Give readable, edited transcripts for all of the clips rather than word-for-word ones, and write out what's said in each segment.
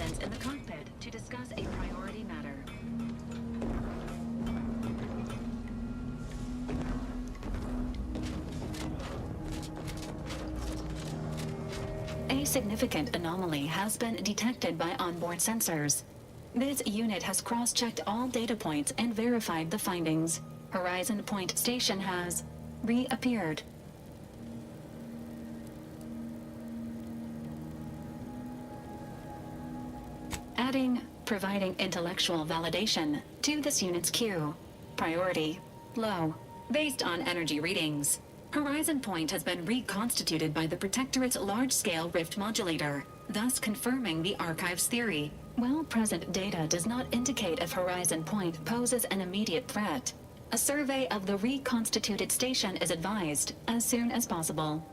participants in the cockpit to discuss a priority matter. A significant anomaly has been detected by onboard sensors. This unit has cross-checked all data points and verified the findings. Horizon Point Station has reappeared. Providing intellectual validation to this unit's queue. Priority low, based on energy readings. Horizon Point has been reconstituted by the Protectorate's large-scale rift modulator, thus confirming the Archive's theory. While present data does not indicate if Horizon Point poses an immediate threat, a survey of the reconstituted station is advised as soon as possible.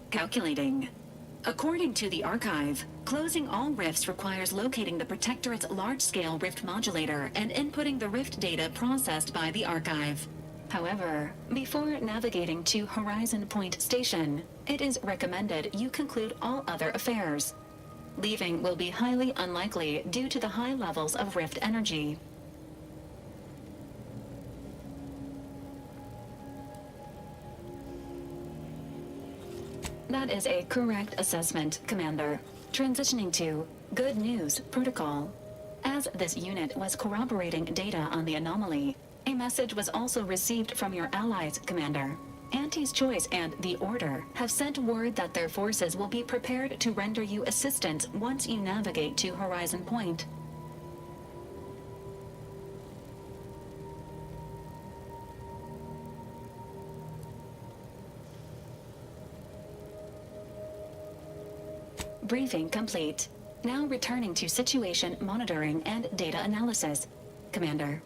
Calculating. According to the Archive, closing all rifts requires locating the Protectorate's large-scale rift modulator and inputting the rift data processed by the Archive. However, before navigating to Horizon Point Station, it is recommended you conclude all other affairs. Leaving will be highly unlikely due to the high levels of rift energy. That is a correct assessment, Commander. Transitioning to Good News Protocol. As this unit was corroborating data on the anomaly, a message was also received from your allies, Commander. Auntie's Choice and the Order have sent word that their forces will be prepared to render you assistance once you navigate to Horizon Point. Briefing complete. Now returning to situation monitoring and data analysis. Commander.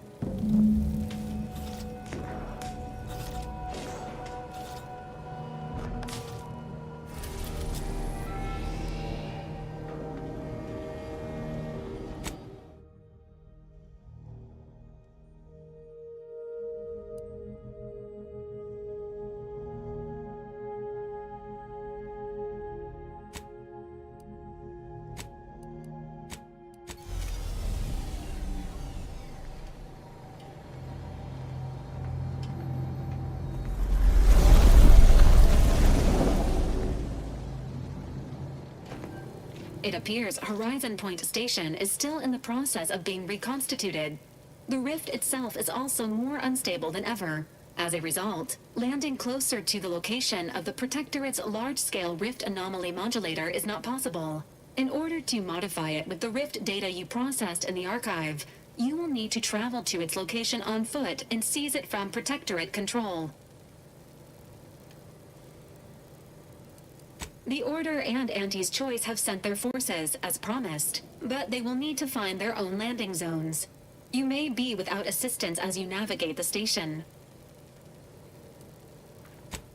It appears Horizon Point Station is still in the process of being reconstituted. The rift itself is also more unstable than ever. As a result, landing closer to the location of the Protectorate's large-scale rift anomaly modulator is not possible. In order to modify it with the rift data you processed in the Archive, you will need to travel to its location on foot and seize it from Protectorate control. The Order and Auntie's Choice have sent their forces, as promised, but they will need to find their own landing zones. You may be without assistance as you navigate the station.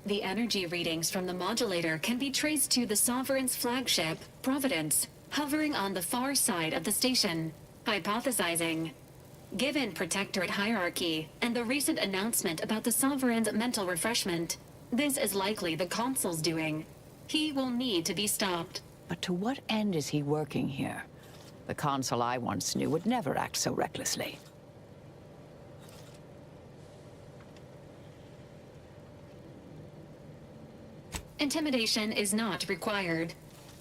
The energy readings from the modulator can be traced to the Sovereign's flagship, Providence, hovering on the far side of the station. Hypothesizing. Given Protectorate hierarchy and the recent announcement about the Sovereign's mental refreshment, this is likely the Consul's doing. He will need to be stopped. But to what end is he working here? The Consul I once knew would never act so recklessly. Intimidation is not required.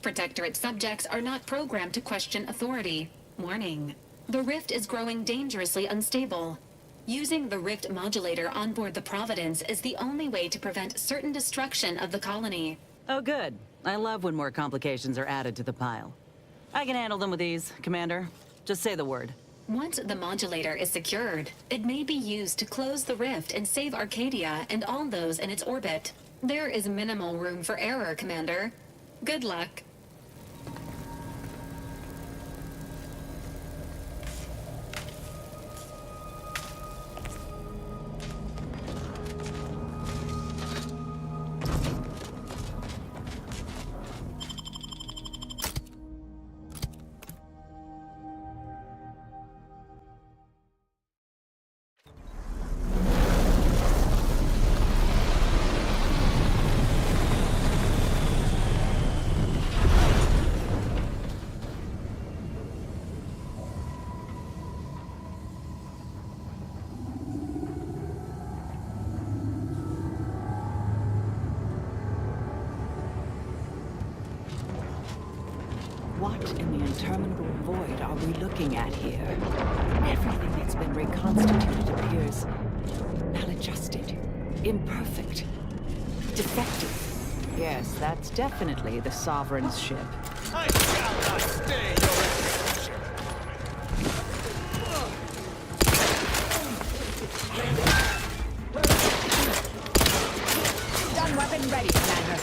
Protectorate subjects are not programmed to question authority. Warning. The rift is growing dangerously unstable. Using the rift modulator on board the Providence is the only way to prevent certain destruction of the colony. Oh, good. I love when more complications are added to the pile. I can handle them with ease, Commander. Just say the word. Once the modulator is secured, it may be used to close the rift and save Arcadia and all those in its orbit. There is minimal room for error, Commander. Good luck. What in the interminable void are we looking at here? Everything that's been reconstituted appears maladjusted, imperfect, defective. Yes, that's definitely the Sovereign's ship. I shall not stay your execution. Stun weapon ready, Commander.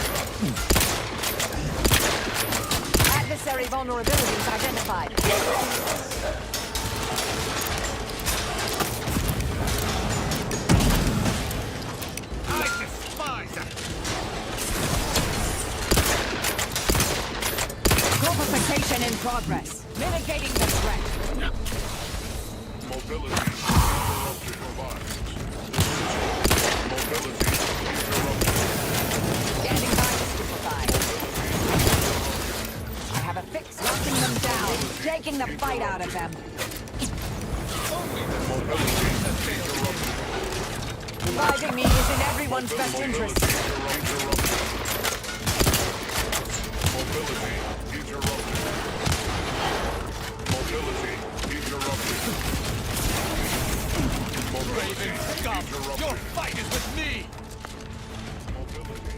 Adversary vulnerabilities identified. I despise that. Corpification in progress. Mitigating the threat. Mobility interrupted provides. Mobility interrupted. Standing by to stupefy. I have a fix. Knocking them down. Taking the fight out of them. Mobility interrupted. Reviving me is in everyone's best interest. Mobility interrupted. Mobility interrupted. Raven scum, your fight is with me. Mobility.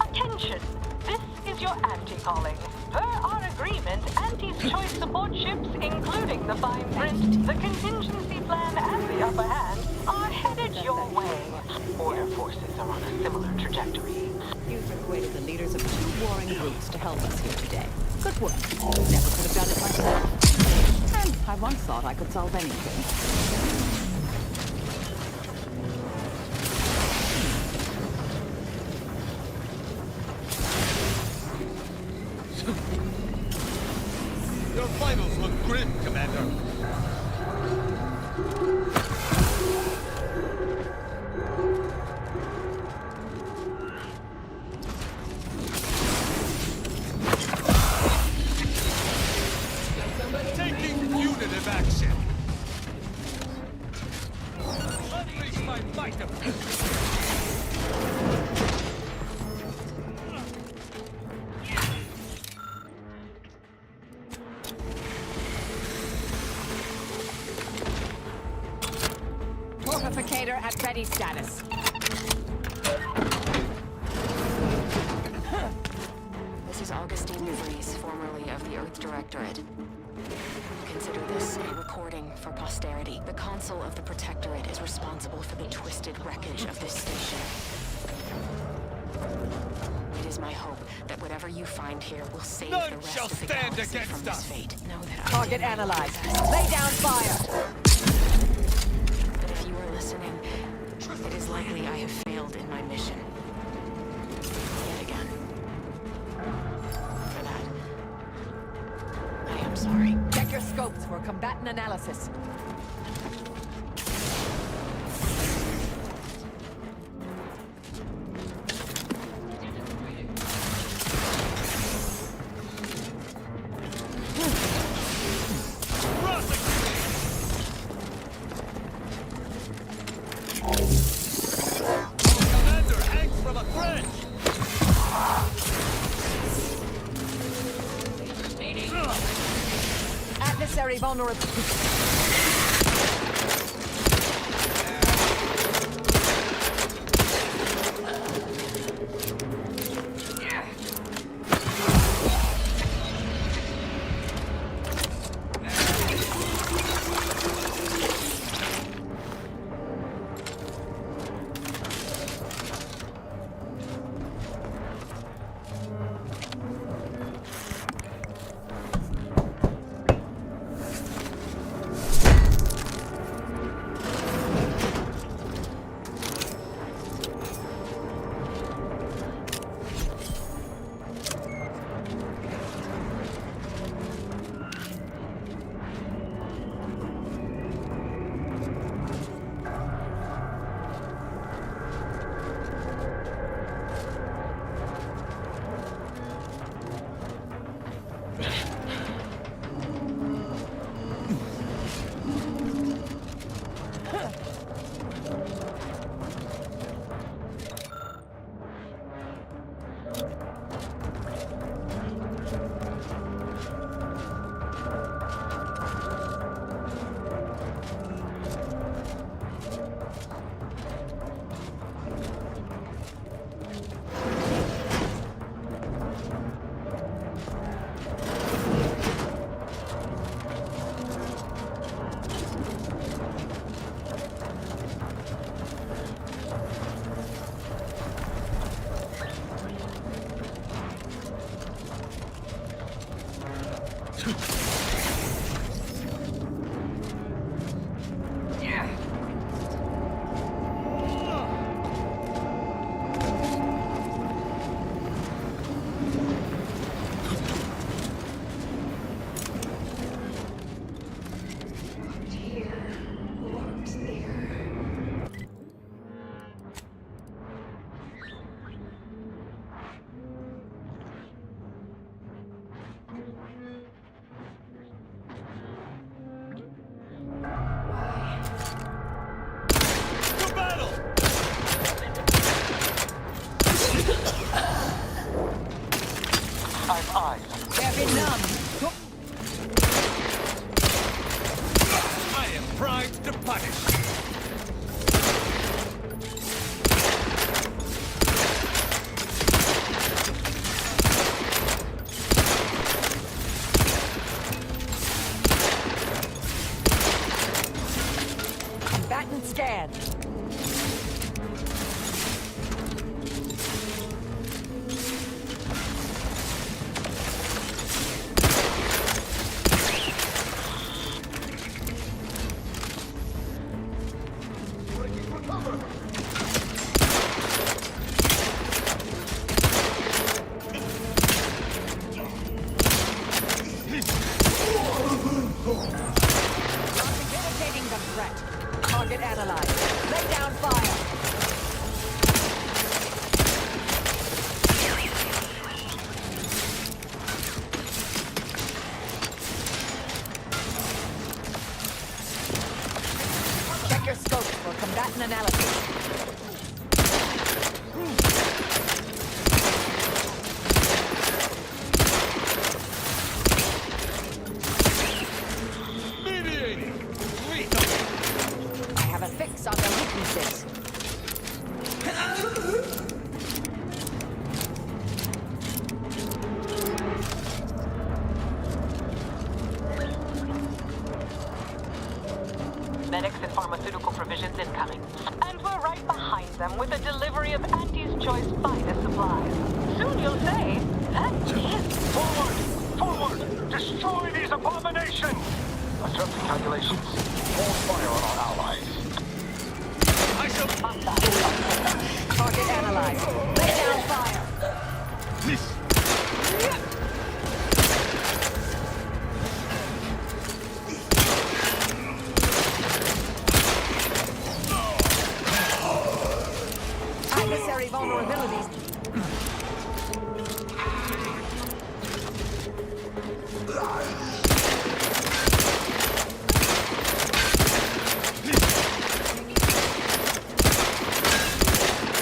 Attention! This is your anti-calling. Per our agreement, Anti's choice support ships, including the fine print, the contingency plan, and the upper hand, are headed your way. Order forces are on a similar trajectory. You persuaded the leaders of two warring groups to help us here today. Good work. Never could have done it myself. And I once thought I could solve anything. Your vitals look grim, Commander. Taking punitive action. Unleash my might of Corpificator at ready status. This is Augustine DeVries, formerly of the Earth Directorate. Consider this a recording for posterity. The Consul of the Protectorate is responsible for the twisted wreckage of this station. It is my hope that whatever you find here will save None the rest shall of the stand galaxy against from this us. fate. Know that Target I analyzed. Lay down fire. But if you are listening, it is likely I have failed in my mission. Yet again. For that, I am sorry. Check your scopes for combatant analysis. Commander hangs from a thread. Adversary vulnerable. To battle! I've eyes. They're numb. I am primed to punish. Combatant scan. Indicating the threat. Target analyzed. Lay down fire. Check your scope for combatant analysis. Mediating. Lethal. I have a fix on their weaknesses. Medics and pharmaceutical provisions incoming. And we're right behind them with a delivery of Auntie's Choice finest supplies. Soon you'll say, that is... Forward! Forward! Destroy these abominations! Adjusting calculations. Hold fire on our allies. I shall... Target analyzed. Lay down fire. Adversary vulnerabilities.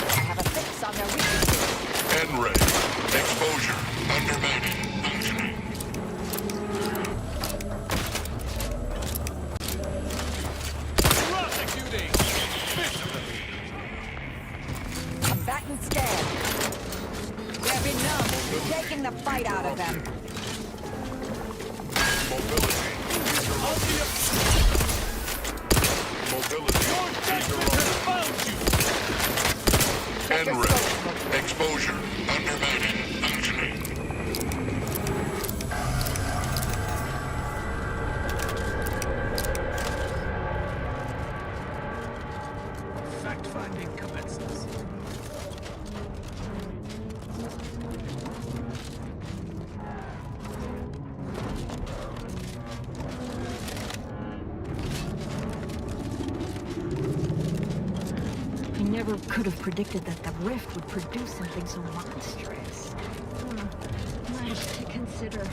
I have a fix on their weaknesses. N-ray. Exposure. Undermining. Functioning. Prosecuting. Viciously. Combatant scan. They're benumbed. You're taking the fight out of them. Mobility. Mobility. Judgment has found you. N-ray. Exposure. Undermining. Functioning. Fact-finding commences. I never could have predicted that the rift would produce something so monstrous. Much to consider.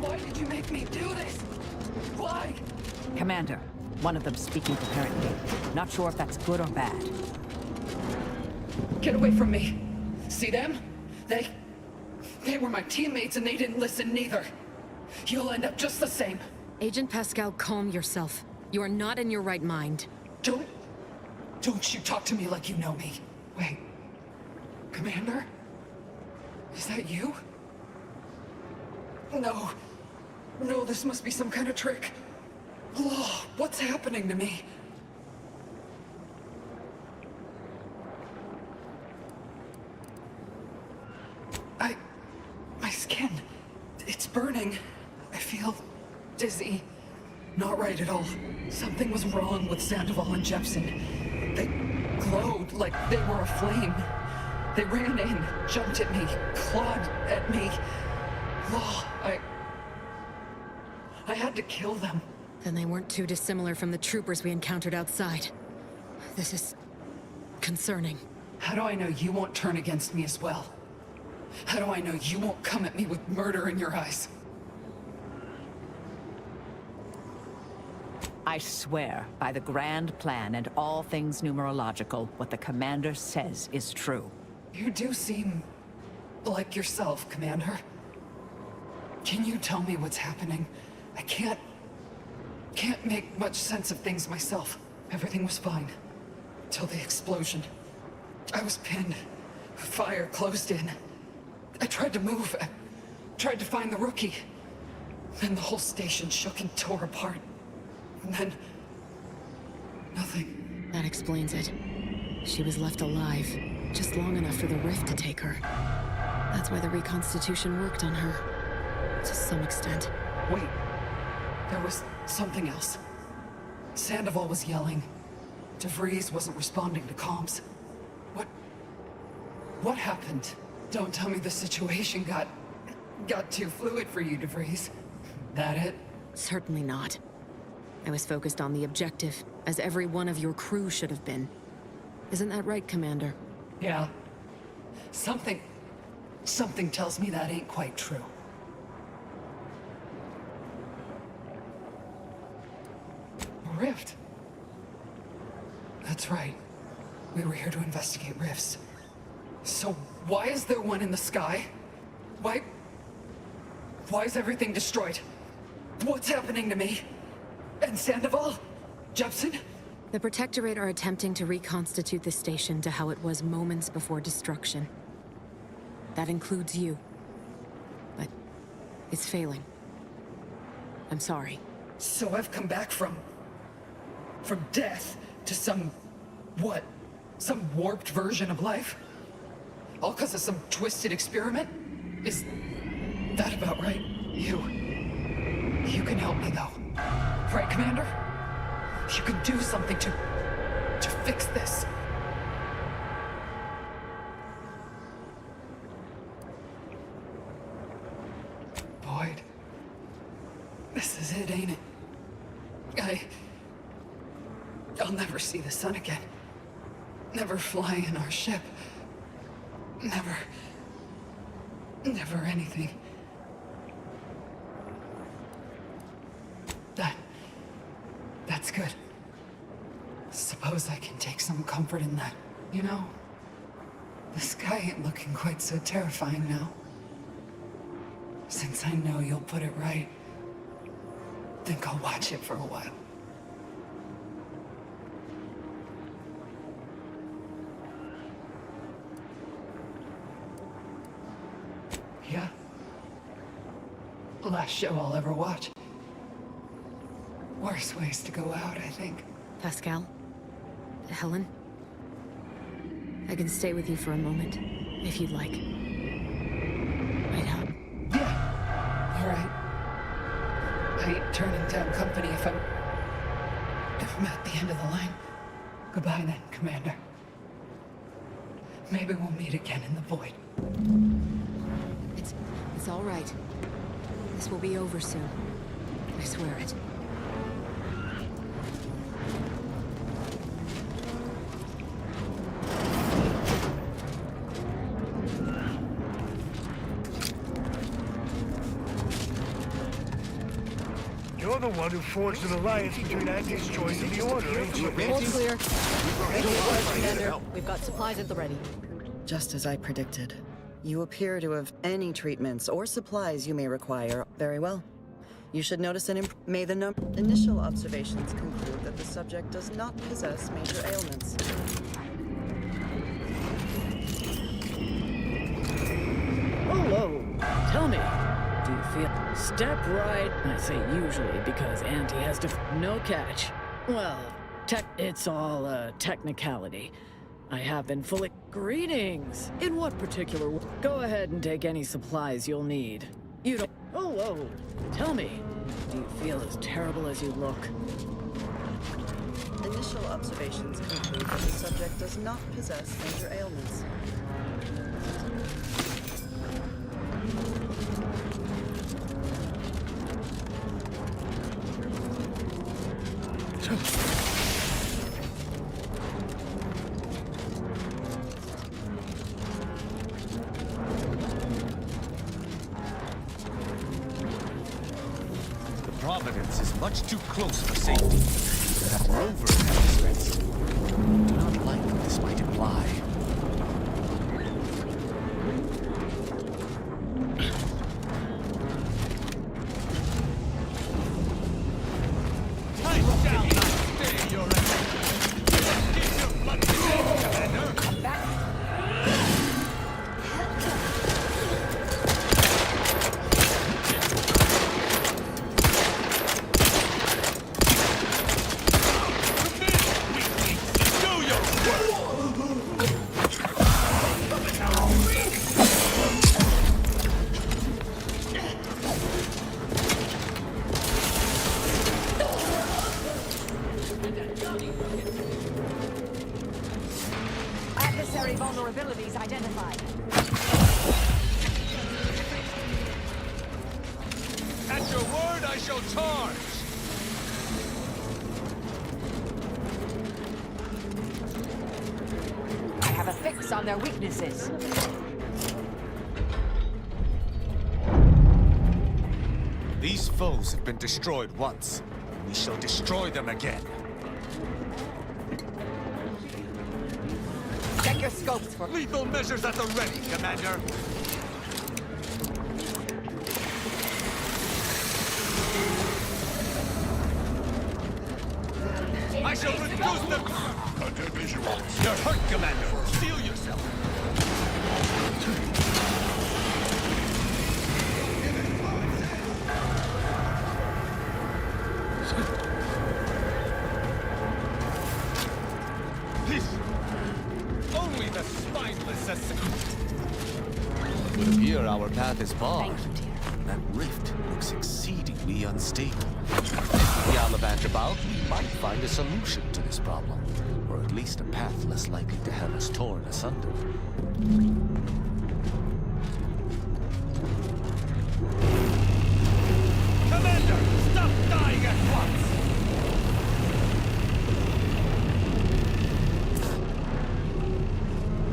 Why did you make me do this? Why? Commander, one of them speaking coherently. Not sure if that's good or bad. Get away from me. See them? They were my teammates and they didn't listen neither. You'll end up just the same. Agent Pascal, calm yourself. You are not in your right mind. Don't you talk to me like you know me. Wait. Commander? Is that you? No. No, this must be some kind of trick. Oh, what's happening to me? My skin, it's burning. I feel dizzy. Not right at all. Something was wrong with Sandoval and Jepson. They glowed like they were aflame. They ran in, jumped at me, clawed at me. Oh, I had to kill them. Then they weren't too dissimilar from the troopers we encountered outside. This is concerning. How do I know you won't turn against me as well? How do I know you won't come at me with murder in your eyes? I swear, by the grand plan and all things numerological, what the commander says is true. You do seem like yourself, Commander. Can you tell me what's happening? I can't make much sense of things myself. Everything was fine. Till the explosion. I was pinned. Fire closed in. I tried to move. I tried to find the rookie. Then the whole station shook and tore apart. And then... nothing. That explains it. She was left alive, just long enough for the rift to take her. That's why the reconstitution worked on her. To some extent. Wait. There was something else. Sandoval was yelling. DeVries wasn't responding to comms. What happened? Don't tell me the situation got too fluid for you, DeVries. That it? Certainly not. I was focused on the objective, as every one of your crew should have been. Isn't that right, Commander? Yeah. Something tells me that ain't quite true. Rift. That's right. We were here to investigate rifts. So why is there one in the sky? Why is everything destroyed? What's happening to me? And Sandoval? Jepson? The Protectorate are attempting to reconstitute the station to how it was moments before destruction. That includes you. But it's failing. I'm sorry. So I've come back from death to some warped version of life? All because of some twisted experiment? Is that about right? You can help me though. Right, Commander? You can do something to fix this. Boyd. This is it, ain't it? I'll never see the sun again. Never fly in our ship. Never anything. That's good. Suppose I can take some comfort in that. You know, the sky ain't looking quite so terrifying now. Since I know you'll put it right, think I'll watch it for a while. Yeah. Last show I'll ever watch. Worst ways to go out, I think. Pascal? Helen? I can stay with you for a moment, if you'd like. I'd help. Yeah. All right. I ain't turning down company If I'm at the end of the line, goodbye then, Commander. Maybe we'll meet again in the void. It's all right. This will be over soon. I swear it. You're the one who forged an alliance between Auntie's choice and the Order, ain't you? Hold clear. Ready to work, Commander. We've got supplies at the ready. Just as I predicted. You appear to have any treatments or supplies you may require. Very well. You should notice an may the initial observations conclude that the subject does not possess major ailments. Hello. Tell me, do you feel... Step right. I say usually because Auntie has to... No catch. Well, it's all, technicality. I have been fully... Greetings! In what particular... Go ahead and take any supplies you'll need. You don't... Hello. Tell me, do you feel as terrible as you look? Initial observations conclude that the subject does not possess major ailments. Providence is much too close for safety. That rover has do not like what this might imply. I shall not stay your execution. Keep your blood safe, Commander. Come back. Adversary vulnerabilities identified. At your word, I shall charge! I have a fix on their weaknesses. These foes have been destroyed once. We shall destroy them again. Check your scopes for... Lethal measures at the ready, Commander! I shall reduce them! Under visuals. You're hurt, Commander! Steel yourself! Only the spineless assist! It would appear our path is barred. That rift looks exceedingly unstable. If we gallivant about, we might find a solution to this problem. Or at least a path less likely to have us torn asunder. Commander, stop dying at once!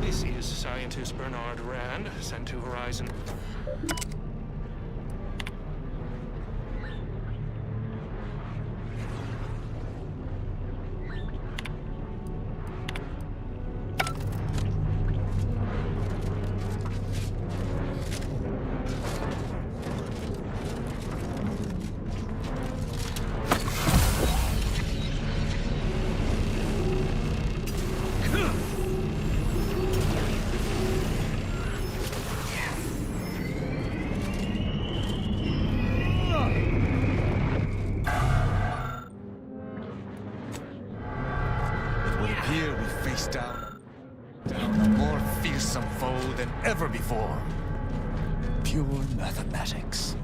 This is scientist Bernard Rand, sent to Horizon. Here we face down a more fearsome foe than ever before. Pure mathematics.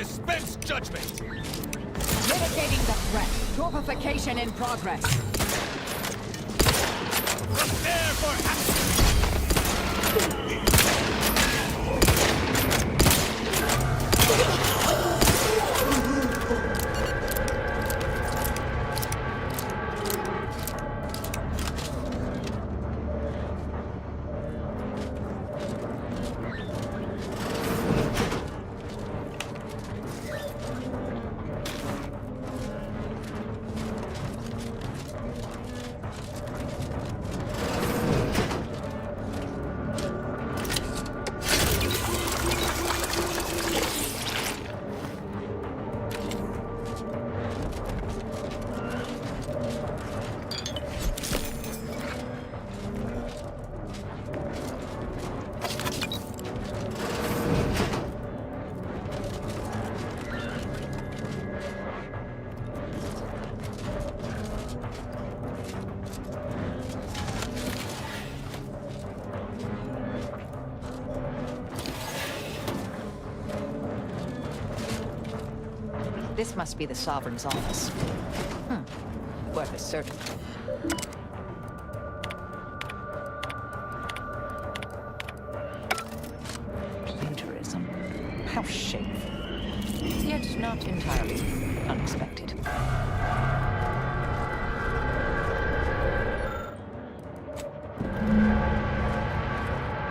dispense judgment! Mitigating the threat. Torpification in progress. Prepare for action! This must be the Sovereign's office. Worth a certain. Plagiarism. How shameful. Yet not entirely unexpected.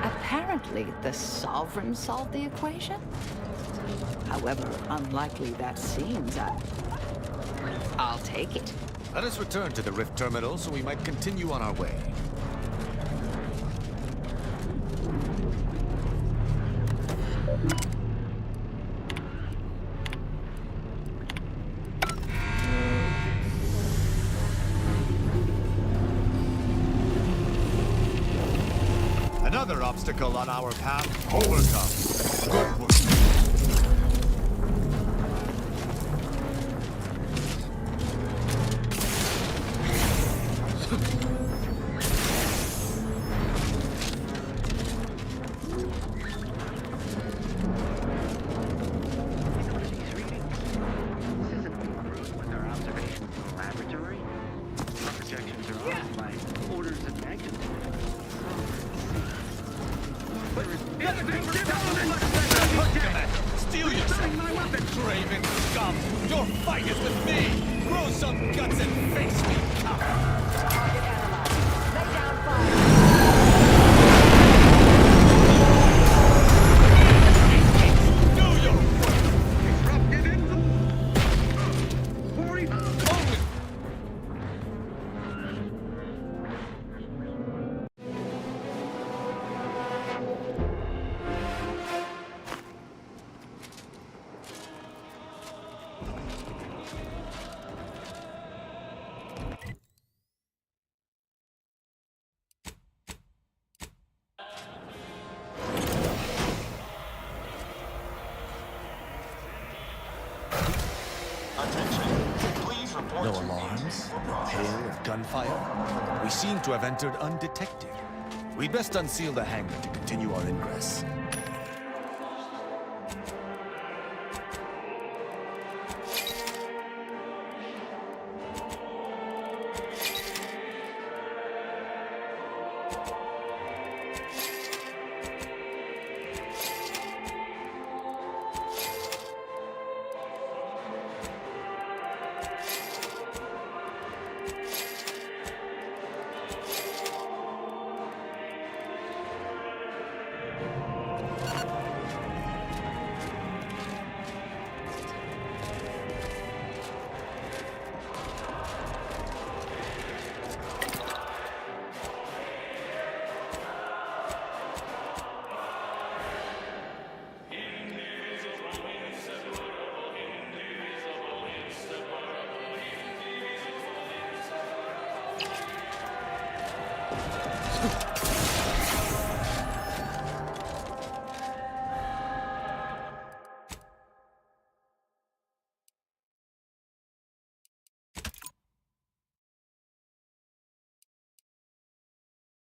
Apparently, the Sovereign solved the equation? However unlikely that seems, I'll take it. Let us return to the Rift Terminal so we might continue on our way. Another obstacle on our path overcome. Good work. Steel yourself! Craven scum! Your fight is with me! Grow some guts and face me, coward! Target analyzed. Lay down fire. Do your work! Disrupted No alarms? Hail of gunfire? We seem to have entered undetected. We'd best unseal the hangar to continue our ingress.